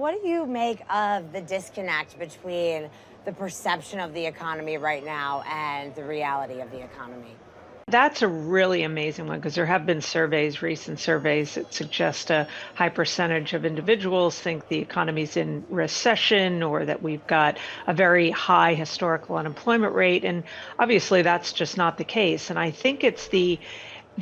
what do you make of the disconnect between the perception of the economy right now and the reality of the economy? That's a really amazing one because there have been surveys, recent surveys that suggest a high percentage of individuals think the economy's in recession or that we've got a very high historical unemployment rate. And obviously that's just not the case. And I think it's the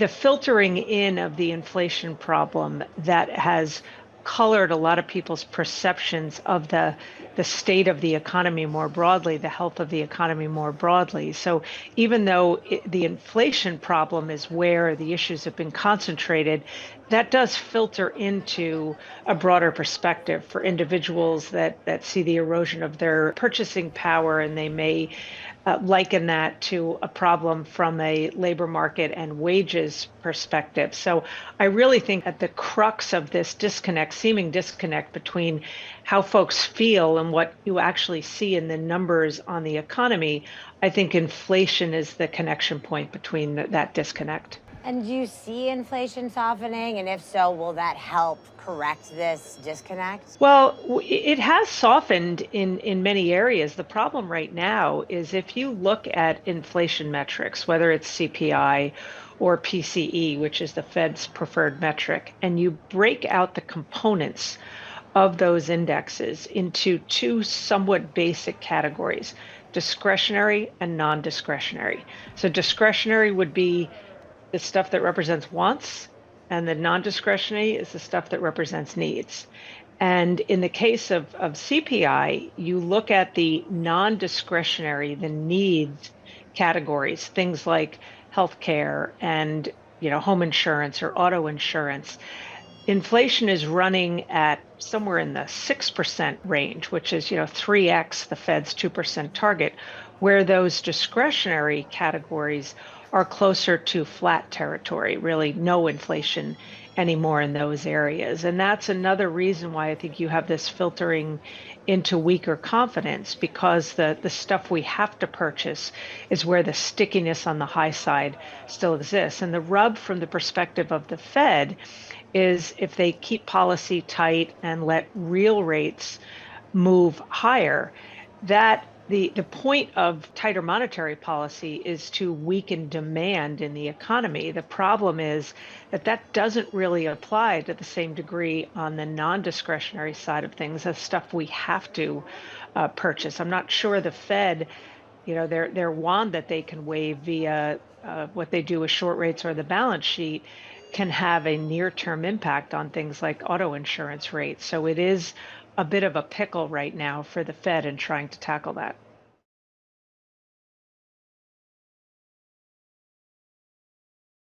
filtering in of the inflation problem that has colored a lot of people's perceptions of the state of the economy more broadly, the health of the economy more broadly. So even though the inflation problem is where the issues have been concentrated, that does filter into a broader perspective for individuals that see the erosion of their purchasing power, and they may liken that to a problem from a labor market and wages perspective. So I really think at the crux of this disconnect, seeming disconnect between how folks feel and what you actually see in the numbers on the economy, I think inflation is the connection point between that disconnect. And do you see inflation softening? And if so, will that help correct this disconnect? Well, it has softened in many areas. The problem right now is if you look at inflation metrics, whether it's CPI or PCE, which is the Fed's preferred metric, and you break out the components of those indexes into two somewhat basic categories: discretionary and non-discretionary. So discretionary would be the stuff that represents wants, and the non-discretionary is the stuff that represents needs. And in the case of CPI, you look at the non-discretionary, the needs categories, things like healthcare and home insurance or auto insurance. Inflation is running at somewhere in the 6% range, which is 3x the Fed's 2% target, where those discretionary categories are closer to flat territory, really no inflation anymore in those areas. And that's another reason why I think you have this filtering into weaker confidence, because the stuff we have to purchase is where the stickiness on the high side still exists. And the rub from the perspective of the Fed is if they keep policy tight and let real rates move higher, that the point of tighter monetary policy is to weaken demand in the economy. The problem is that doesn't really apply to the same degree on the non-discretionary side of things as stuff we have to purchase. I'm not sure the Fed, their wand that they can wave via what they do with short rates or the balance sheet, can have a near-term impact on things like auto insurance rates. So it is a bit of a pickle right now for the Fed in trying to tackle that.